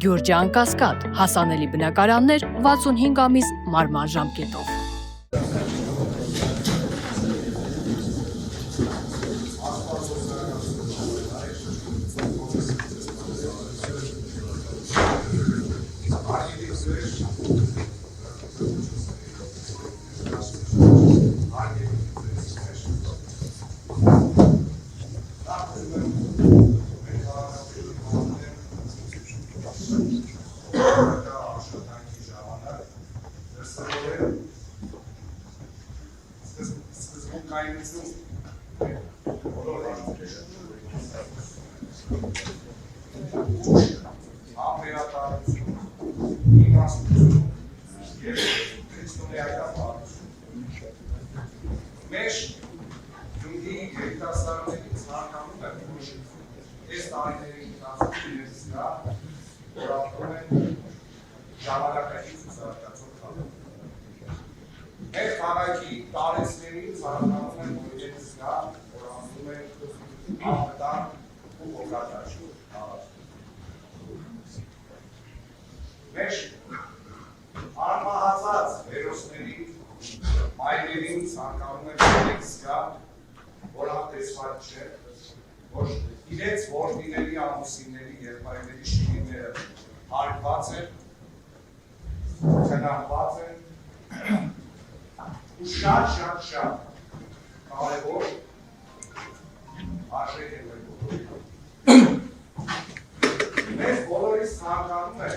Գյուրջան Կասկադ, հասանելի բնակարաններ 65 ամիս մարման ժամկետով։ Մեր քաղաքի տարեցներին ցանկանում են գոյտես գա, որ ասում են ապտան ու հոգատաշ մեր արմահացած հերոսների մայրերին ցանկանում են գոյտես գա, որ ապտեսված չէ, որ իրենց որդիների ամուսինների եղբայրների շիրիմները հարգված են, քննարկված են, ու շատ կարևոր արժեք է մեր բոլորի։ Մեզ բոլորիս ցանկանում է,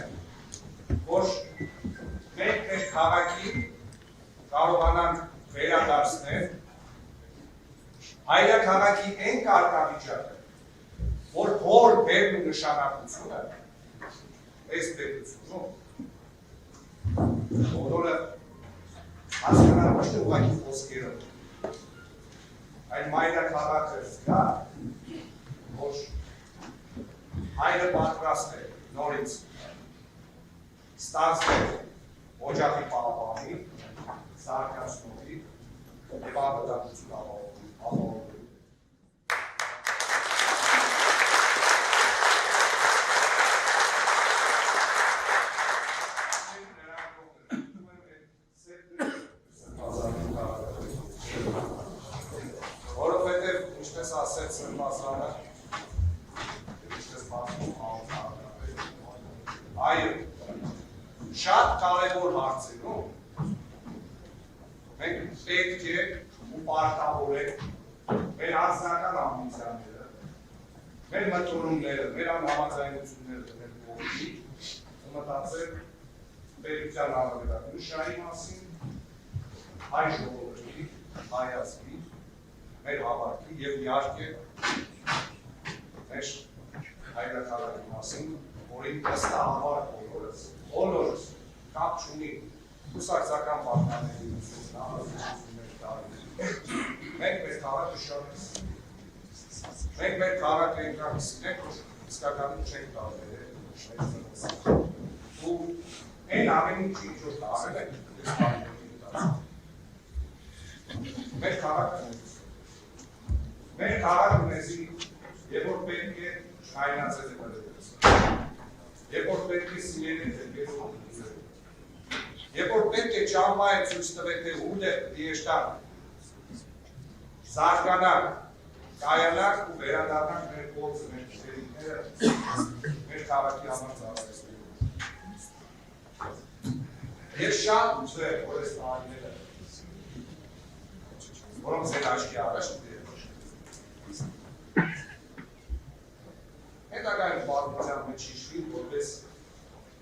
որ մենք մեր քաղաքին կարողանանք վերադարձնել հայրաքաղաքի այն կարգավիճակը, որ հոր բերն ու նշանակությունը այս պետությունում բոլորը հասկանալ ոչ թե ուղղակի խոսքերը, այլ մայրաքաղաքը զգա, որ հայրը պատրաստ է նորից ստացվել օջախի պահապանի, զարգացնողի և անվտանգություն ապահովելու։ Ասեց սրբազանը, այո, շատ կարևոր հարցերում մենք պետք է ու պարտավոր մեր անձնական ամբիցիաները, մեր մտորումները, մեր անհամաձայնությունները, մեր կողմի մտածել պետության անվտանգության մասին, հայ ժողովրդի, հայ ազգի, մեր հավատքի և իհարկե մեր հայրաքաղաքի մասին, որին ըստահաբար բոլորս կապ չունի կուսակցական պարտավորություններ տարիներ։ Մենք մեր քաղաքը շատ մենք մեր քաղաքը ինքան սինենք, որ իսկականում չենք տարբերել ու այն ամեն ինչի ինչ որ տարել ենք այս տարիների ընթացքում։ Մեր քաղաքը մեր քաղաքը մեզի երբ որ պետք է շայնացել է բերել, երբ որ պետք է սիրել է ձեր, երբ որ պետք է ճամբա է ցույց տվել թե ուր է դիեշտան, զարգանանք, կայանանք ու վերադառնանք մեր գործը, մեր գիտելիքները, մեր քաղաքի համար ծառայեցնելու։ Ես շատ ուզել, որ այս տարիները, որոնք ձեր աչքի առաջ հետագայում պատմության մեջ հիշվի, որպես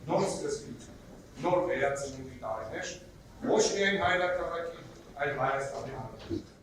նոր սկզբից, նոր վերածնունդի տարիներ, ոչ միայն հայրաքաղաքի, այլ Հայաստանի Հանրապետության։